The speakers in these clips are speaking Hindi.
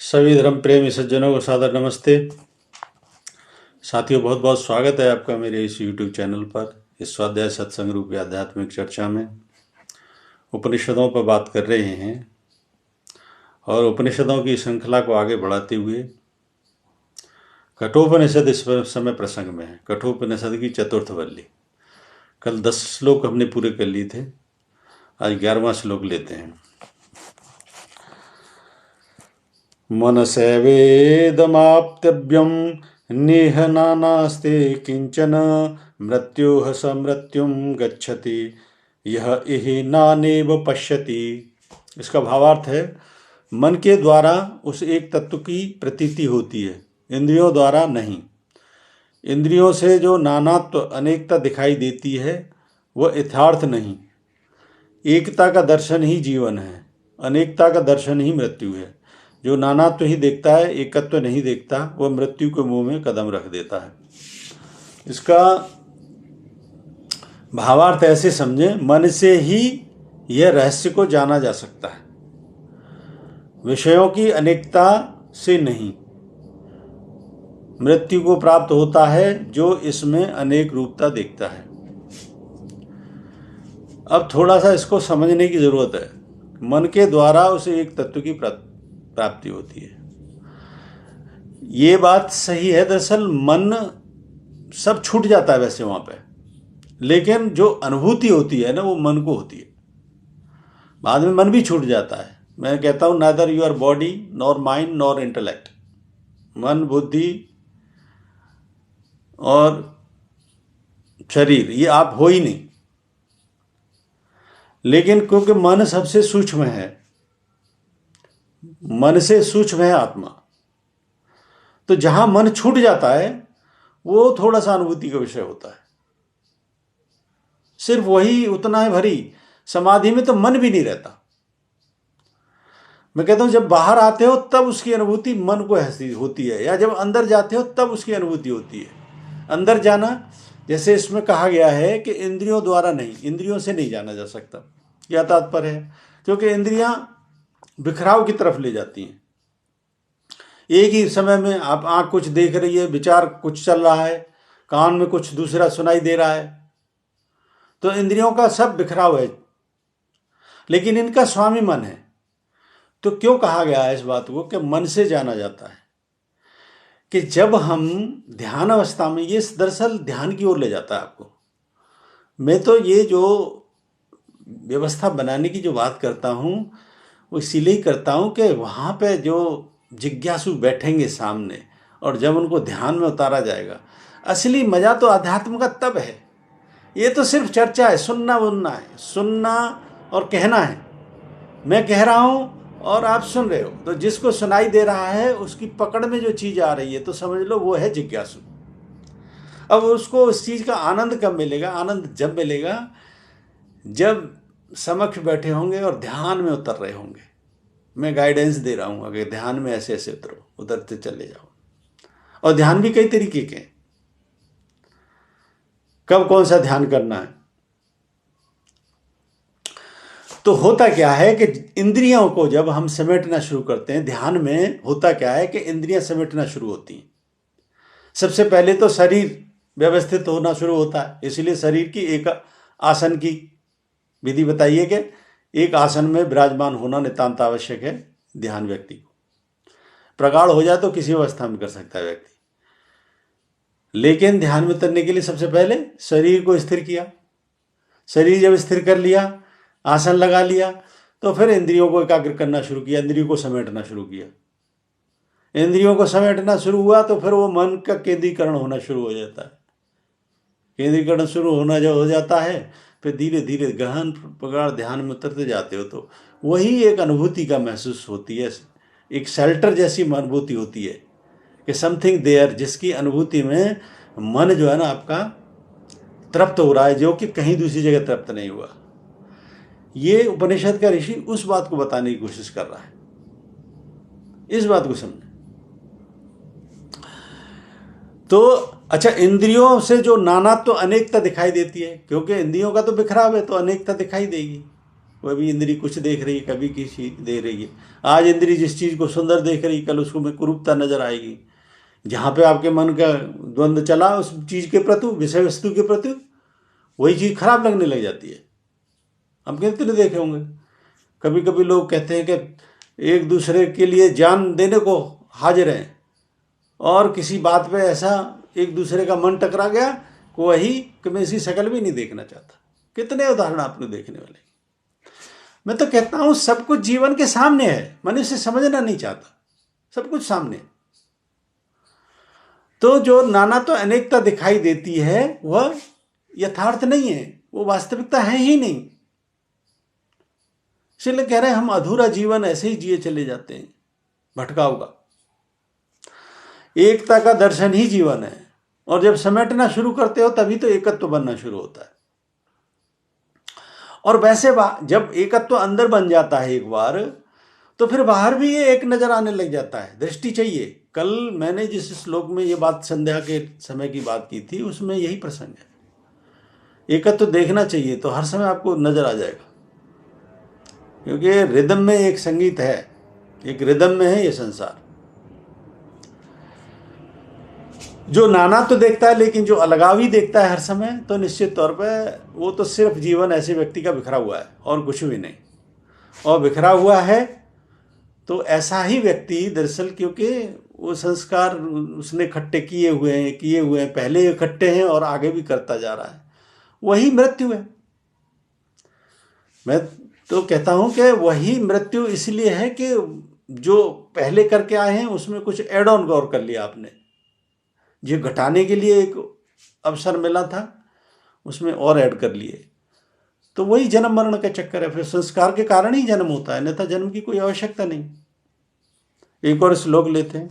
सभी धर्म प्रेमी सज्जनों को सादर नमस्ते। साथियों, बहुत बहुत स्वागत है आपका मेरे इस YouTube चैनल पर। इस स्वाध्याय सत्संग रूपी आध्यात्मिक चर्चा में उपनिषदों पर बात कर रहे हैं और उपनिषदों की श्रृंखला को आगे बढ़ाते हुए कठोपनिषद इस समय प्रसंग में है। कठोपनिषद की चतुर्थ वल्ली। कल 10 श्लोक हमने पूरे कर लिए थे, आज 11वां श्लोक लेते हैं। मनसेवेदमाप्तव्यं नेह नानास्ते किंचन मृत्युः समृत्युं गच्छति यह इहि नानेव पश्यति। इसका भावार्थ है, मन के द्वारा उस एक तत्व की प्रतीति होती है, इंद्रियों द्वारा नहीं। इंद्रियों से जो नानात्व अनेकता दिखाई देती है वह यथार्थ नहीं। एकता का दर्शन ही जीवन है, अनेकता का दर्शन ही मृत्यु है। जो नानात्व ही देखता है, एकत्व नहीं देखता, वह मृत्यु के मुंह में कदम रख देता है। इसका भावार्थ ऐसे समझें, मन से ही यह रहस्य को जाना जा सकता है, विषयों की अनेकता से नहीं। मृत्यु को प्राप्त होता है जो इसमें अनेक रूपता देखता है। अब थोड़ा सा इसको समझने की जरूरत है। मन के द्वारा उसे एक तत्व की प्राप्ति होती है, ये बात सही है। दरअसल मन सब छूट जाता है वैसे वहां पे, लेकिन जो अनुभूति होती है ना, वो मन को होती है। बाद में मन भी छूट जाता है। मैं कहता हूं, neither your body nor mind nor intellect. मन, बुद्धि और शरीर ये आप हो ही नहीं। लेकिन क्योंकि मन सबसे सूक्ष्म है, मन से सूक्ष्म है आत्मा, तो जहां मन छूट जाता है वो थोड़ा सा अनुभूति का विषय होता है। सिर्फ वही उतना है भरी। समाधि में तो मन भी नहीं रहता। मैं कहता हूं, जब बाहर आते हो तब उसकी अनुभूति मन को होती है, या जब अंदर जाते हो तब उसकी अनुभूति होती है। अंदर जाना, जैसे इसमें कहा गया है कि इंद्रियों द्वारा नहीं, इंद्रियों से नहीं जाना जा सकता, यह तात्पर्य है। क्योंकि इंद्रियां बिखराव की तरफ ले जाती हैं। एक ही समय में आप आंख कुछ देख रही है, विचार कुछ चल रहा है, कान में कुछ दूसरा सुनाई दे रहा है, तो इंद्रियों का सब बिखराव है। लेकिन इनका स्वामी मन है। तो क्यों कहा गया है इस बात को कि मन से जाना जाता है? कि जब हम ध्यान अवस्था में, ये दरअसल ध्यान की ओर ले जाता है आपको। मैं तो ये जो व्यवस्था बनाने की जो बात करता हूं, वो इसीलिए करता हूं कि वहां पे जो जिज्ञासु बैठेंगे सामने, और जब उनको ध्यान में उतारा जाएगा, असली मजा तो अध्यात्म का तब है। ये तो सिर्फ चर्चा है, सुनना बुनना है, सुनना और कहना है। मैं कह रहा हूं और आप सुन रहे हो, तो जिसको सुनाई दे रहा है उसकी पकड़ में जो चीज आ रही है, तो समझ लो वो है जिज्ञासु। अब उसको उस चीज का आनंद कब मिलेगा? आनंद जब मिलेगा जब समक्ष बैठे होंगे और ध्यान में उतर रहे होंगे। मैं गाइडेंस दे रहा हूं, अगर ध्यान में ऐसे ऐसे उतरो, उतरते चले जाओ। और ध्यान भी कई तरीके के। कब कौन सा ध्यान करना है? तो होता क्या है कि इंद्रियों को जब हम समेटना शुरू करते हैं ध्यान में, होता क्या है कि इंद्रियां समेटना शुरू होती हैं। सबसे पहले तो शरीर व्यवस्थित होना शुरू होता है। इसलिए शरीर की एक आसन की विधि बताइए कि एक आसन में विराजमान होना नितांत आवश्यक है। ध्यान व्यक्ति को प्रगाढ़ हो जाए तो किसी अवस्था में कर सकता है व्यक्ति, लेकिन ध्यान में उतरने के लिए सबसे पहले शरीर को स्थिर किया। शरीर जब स्थिर कर लिया, आसन लगा लिया, तो फिर इंद्रियों को एकाग्र करना शुरू किया, इंद्रियों को समेटना शुरू किया। इंद्रियों को समेटना शुरू हुआ तो फिर वो मन का केंद्रीकरण होना शुरू हो जाता है। केंद्रीकरण शुरू होना जब हो जाता है, फिर धीरे धीरे गहन प्रगाढ़ ध्यान में उतरते जाते हो, तो वही एक अनुभूति का महसूस होती है। एक शेल्टर जैसी अनुभूति होती है कि समथिंग देयर, जिसकी अनुभूति में मन जो है ना आपका तृप्त हो रहा है, जो कि कहीं दूसरी जगह तृप्त नहीं हुआ। ये उपनिषद का ऋषि उस बात को बताने की कोशिश कर रहा है। इस बात को समझे तो अच्छा, इंद्रियों से जो नानात्व अनेकता दिखाई देती है, क्योंकि इंद्रियों का तो बिखराव है, तो अनेकता दिखाई देगी। वो भी इंद्री कुछ देख रही है, कभी किसी देख रही है। आज इंद्री जिस चीज़ को सुंदर देख रही, कल उसको में कुरूपता नजर आएगी। जहाँ पे आपके मन का द्वंद्व चला उस चीज़ के प्रति, विषय वस्तु के प्रति, वही चीज़ खराब लगने लग जाती है। हम कितने देखे होंगे, कभी कभी लोग कहते हैं कि एक दूसरे के लिए जान देने को हाजिर हैं, और किसी बात पे ऐसा एक दूसरे का मन टकरा गया कि वही कि मैं इसकी शक्ल भी नहीं देखना चाहता। कितने उदाहरण आपने देखने वाले। मैं तो कहता हूं सब कुछ जीवन के सामने है, मनुष्य समझना नहीं चाहता, सब कुछ सामने है। तो जो नाना तो अनेकता दिखाई देती है वह यथार्थ नहीं है, वो वास्तविकता है ही नहीं। इसलिए कह रहे हैं हम अधूरा जीवन ऐसे ही जिए चले जाते हैं, भटकाव का। एकता का दर्शन ही जीवन है, और जब समेटना शुरू करते हो तभी तो एकत्व बनना शुरू होता है। और वैसे जब एकत्व अंदर बन जाता है एक बार, तो फिर बाहर भी ये एक नजर आने लग जाता है। दृष्टि चाहिए। कल मैंने जिस श्लोक में ये बात संध्या के समय की बात की थी, उसमें यही प्रसंग है। एकत्व देखना चाहिए तो हर समय आपको नजर आ जाएगा, क्योंकि रिदम में एक संगीत है, एक रिदम में है ये संसार। जो नाना तो देखता है लेकिन जो अलगाव ही देखता है हर समय, तो निश्चित तौर पे वो तो सिर्फ जीवन ऐसे व्यक्ति का बिखरा हुआ है और कुछ भी नहीं। और बिखरा हुआ है तो ऐसा ही व्यक्ति दरअसल, क्योंकि वो संस्कार उसने इकट्ठे किए हुए हैं, पहले इकट्ठे हैं और आगे भी करता जा रहा है, वही मृत्यु है। मैं तो कहता हूं कि वही मृत्यु इसलिए है कि जो पहले करके आए हैं उसमें कुछ एड ऑन गौर कर लिया आपने, जो घटाने के लिए एक अवसर मिला था उसमें और ऐड कर लिए। तो वही जन्म मरण का चक्कर है। फिर संस्कार के कारण ही जन्म होता है, अन्यथा जन्म की कोई आवश्यकता नहीं। एक और श्लोक लेते हैं।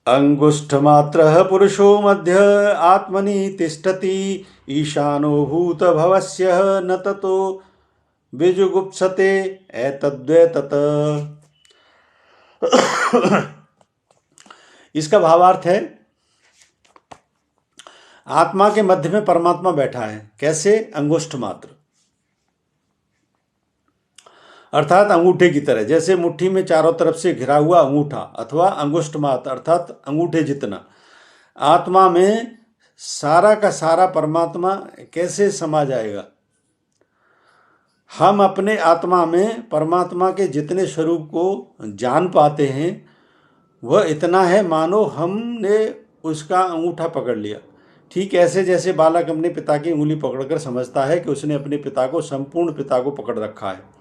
अंगुष्ठ मात्र पुरुषो मध्य आत्मनि तिष्ठति ईशानो भूत भवस्य न ततो बीजुगुप्सते एतद्वैतत। इसका भावार्थ है, आत्मा के मध्य में परमात्मा बैठा है। कैसे? अंगुष्ठ मात्र, अर्थात अंगूठे की तरह। जैसे मुट्ठी में चारों तरफ से घिरा हुआ अंगूठा, अथवा अंगुष्ठ मात्र अर्थात अंगूठे जितना। आत्मा में सारा का सारा परमात्मा कैसे समा जाएगा? हम अपने आत्मा में परमात्मा के जितने स्वरूप को जान पाते हैं वह इतना है मानो हमने उसका अंगूठा पकड़ लिया। ठीक ऐसे जैसे बालक अपने पिता की उंगली पकड़कर समझता है कि उसने अपने पिता को, संपूर्ण पिता को पकड़ रखा है।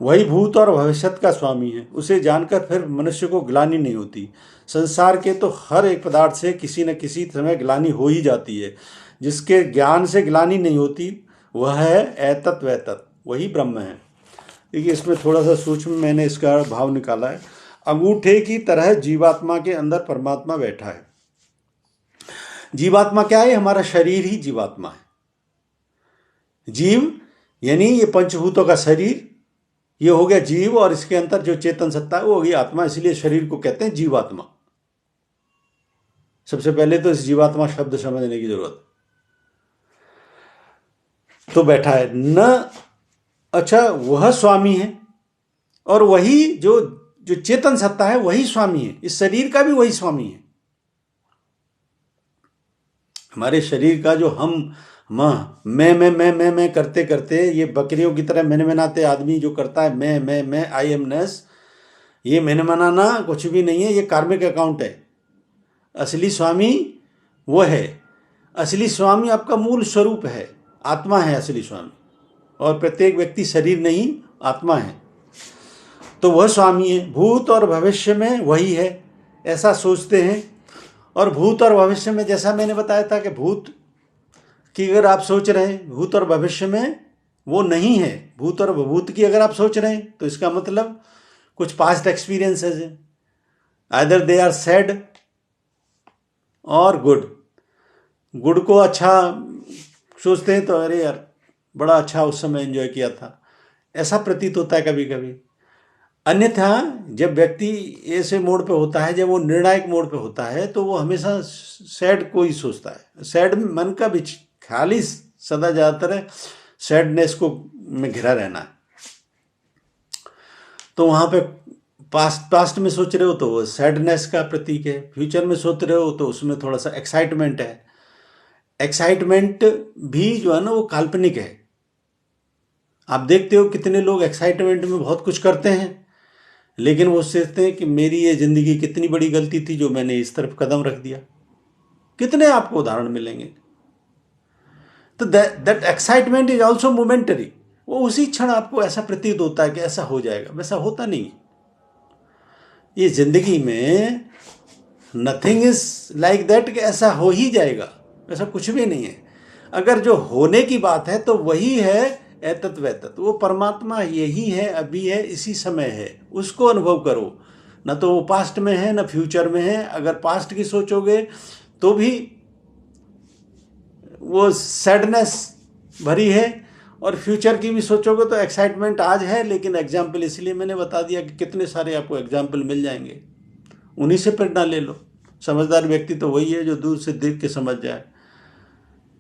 वही भूत और भविष्यत का स्वामी है। उसे जानकर फिर मनुष्य को ग्लानि नहीं होती। संसार के तो हर एक पदार्थ से किसी न किसी समय ग्लानि हो ही जाती है। जिसके ज्ञान से ग्लानि नहीं होती वह है एतत् वैतत्, वही ब्रह्म है। देखिए इसमें थोड़ा सा सूक्ष्म मैंने इसका भाव निकाला है। अंगूठे की तरह जीवात्मा के अंदर परमात्मा बैठा है। जीवात्मा क्या है? हमारा शरीर ही जीवात्मा है। जीव यानी ये पंचभूतों का शरीर, ये हो गया जीव, और इसके अंदर जो चेतन सत्ता है वो होगी आत्मा। इसलिए शरीर को कहते हैं जीवात्मा। सबसे पहले तो इस जीवात्मा शब्द समझने की जरूरत। तो बैठा है न, अच्छा वह स्वामी है, और वही जो चेतन सत्ता है वही स्वामी है। इस शरीर का भी वही स्वामी है। हमारे शरीर का जो हम मैं करते करते ये बकरियों की तरह मैंने मनाते आदमी जो करता है मैं आई एमनेस, ये मैंने मनाना कुछ भी नहीं है, ये कार्मिक अकाउंट है। असली स्वामी वो है। असली स्वामी आपका मूल स्वरूप है, आत्मा है असली स्वामी। और प्रत्येक व्यक्ति शरीर नहीं आत्मा है, तो वह स्वामी है। भूत और भविष्य में वही है, ऐसा सोचते हैं। और भूत और भविष्य में, जैसा मैंने बताया था कि भूत की अगर आप सोच रहे हैं, भूत और भविष्य में वो नहीं है। भूत और भूत की अगर आप सोच रहे हैं तो इसका मतलब कुछ पास्ट एक्सपीरियंसेस हैं। आइदर दे आर सैड और गुड। गुड को अच्छा सोचते हैं तो अरे यार बड़ा अच्छा उस समय एंजॉय किया था, ऐसा प्रतीत होता है कभी कभी। अन्यथा जब व्यक्ति ऐसे मोड पे होता है, जब वो निर्णायक मोड पे होता है, तो वो हमेशा सैड को ही सोचता है। सैड मन का भी ख्याल ही सदा ज़्यादातर है सैडनेस को में घिरा रहना है। तो वहाँ पे पास्ट में सोच रहे हो तो वो सैडनेस का प्रतीक है, फ्यूचर में सोच रहे हो तो उसमें थोड़ा सा एक्साइटमेंट है। एक्साइटमेंट भी जो है ना वो काल्पनिक है। आप देखते हो कितने लोग एक्साइटमेंट में बहुत कुछ करते हैं, लेकिन वो सोचते हैं कि मेरी ये जिंदगी कितनी बड़ी गलती थी जो मैंने इस तरफ कदम रख दिया। कितने आपको उदाहरण मिलेंगे। तो that excitement is also momentary. वो उसी क्षण आपको ऐसा प्रतीत होता है कि ऐसा हो जाएगा, वैसा होता नहीं। ये जिंदगी में नथिंग इज लाइक दैट कि ऐसा हो ही जाएगा, ऐसा कुछ भी नहीं है। अगर जो होने की बात है तो वही है एतत् वैतत। वो परमात्मा यही है, अभी है, इसी समय है, उसको अनुभव करो। न तो वो पास्ट में है न फ्यूचर में है। अगर पास्ट की सोचोगे तो भी वो सैडनेस भरी है, और फ्यूचर की भी सोचोगे तो एक्साइटमेंट आज है। लेकिन एग्जाम्पल इसलिए मैंने बता दिया कि कितने सारे आपको एग्जाम्पल मिल जाएंगे, उन्हीं से प्रेरणा ले लो। समझदार व्यक्ति तो वही है जो दूर से देख के समझ जाए।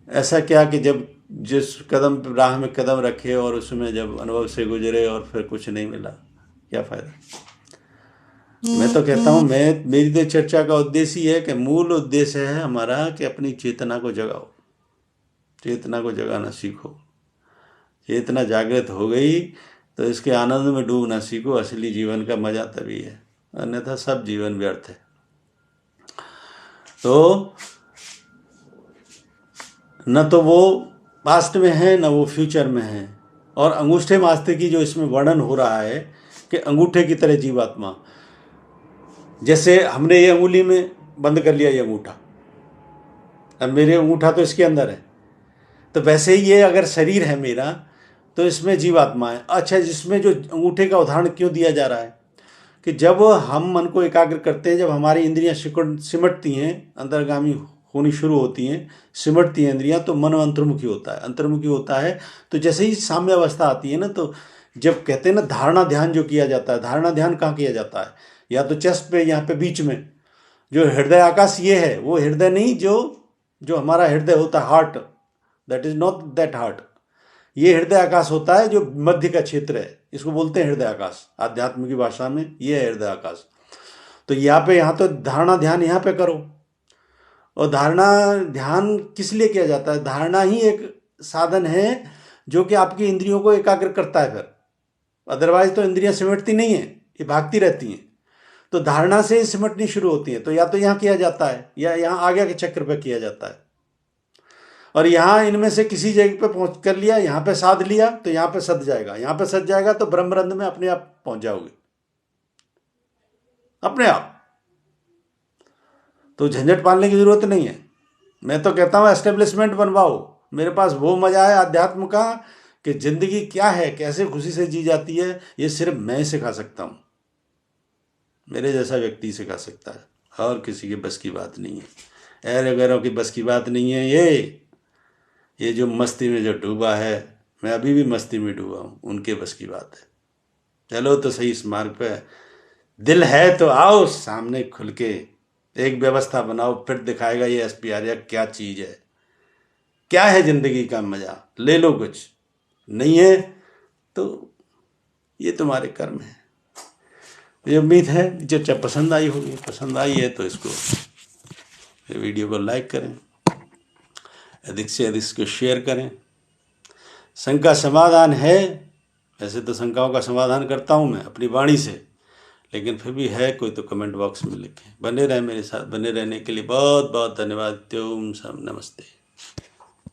ऐसा क्या कि जब जिस कदम राह में कदम रखे और उसमें जब अनुभव से गुजरे और फिर कुछ नहीं मिला, क्या फायदा। मैं तो कहता हूँ, मेरी तो चर्चा का उद्देश्य ही है कि मूल उद्देश्य है हमारा कि अपनी चेतना को जगाओ, चेतना को जगाना सीखो। चेतना जागृत हो गई तो इसके आनंद में डूबना सीखो। असली जीवन का मजा तभी है, अन्यथा सब जीवन व्यर्थ है। तो न तो वो पास्ट में है न वो फ्यूचर में है। और अंगूठे मास्ते की जो इसमें वर्णन हो रहा है कि अंगूठे की तरह जीवात्मा, जैसे हमने ये अंगुली में बंद कर लिया ये अंगूठा, अब मेरे अंगूठा तो इसके अंदर है, तो वैसे ही ये अगर शरीर है मेरा तो इसमें जीवात्मा है। अच्छा, जिसमें जो अंगूठे का उदाहरण क्यों दिया जा रहा है कि जब हम मन को एकाग्र करते हैं, जब हमारी इंद्रियां सिमटती हैं, अंतर्गामी होनी शुरू होती हैं, सिमटती हैं इंद्रियां, तो मन अंतर्मुखी होता है, अंतर्मुखी होता है। तो जैसे ही साम्य अवस्था आती है ना, तो जब कहते हैं ना धारणा ध्यान जो किया जाता है, धारणा ध्यान कहाँ किया जाता है? या तो चेस्ट पे, यहाँ पे बीच में जो हृदय आकाश ये है, वो हृदय नहीं, जो हमारा हृदय होता है, heart, that is not that heart. ये हृदय आकाश होता है जो मध्य का क्षेत्र है, इसको बोलते हैं हृदय आकाश आध्यात्म की भाषा में, ये है हृदय आकाश। तो यहाँ तो धारणा ध्यान यहाँ पे करो। और धारणा ध्यान किस लिए किया जाता है? धारणा ही एक साधन है जो कि आपकी इंद्रियों को एकाग्र करता है। फिर अदरवाइज तो इंद्रियां सिमटती नहीं है, ये भागती रहती हैं। तो धारणा से सिमटनी शुरू होती है। तो या तो यहाँ किया जाता है या यहाँ आगे के चक्र पे किया जाता है। और यहाँ इनमें से किसी जगह पे पहुंच कर लिया, यहाँ पे साध लिया तो यहाँ पे सध जाएगा, यहाँ पे सध जाएगा तो ब्रह्मरंध्र में अपने आप पहुंच जाओगे, अपने आप। तो झंझट पालने की जरूरत नहीं है। मैं तो कहता हूँ एस्टेब्लिशमेंट बनवाओ। मेरे पास वो मजा है अध्यात्म का कि जिंदगी क्या है, कैसे खुशी से जी जाती है, ये सिर्फ मैं सिखा सकता हूँ, मेरे जैसा व्यक्ति सिखा सकता है, और किसी के बस की बात नहीं है। ऐर वगैरह की बस की बात नहीं है। ये जो मस्ती में जो डूबा है, मैं अभी भी मस्ती में डूबा हूँ, उनके बस की बात है। चलो तो सही इस मार्ग पे, दिल है तो आओ सामने खुल के, एक व्यवस्था बनाओ, फिर दिखाएगा ये एसपीआर क्या चीज है, क्या है जिंदगी का मजा, ले लो। कुछ नहीं है तो ये तुम्हारे कर्म है। मुझे उम्मीद है चर्चा पसंद आई होगी। पसंद आई है तो इसको वीडियो को लाइक करें, अधिक से अधिक इसको शेयर करें। शंका समाधान है, वैसे तो शंकाओं का समाधान करता हूँ मैं अपनी वाणी से, लेकिन फिर भी है कोई तो कमेंट बॉक्स में लिखें। बने रहें मेरे साथ, बने रहने के लिए बहुत बहुत धन्यवाद। ओम सब नमस्ते।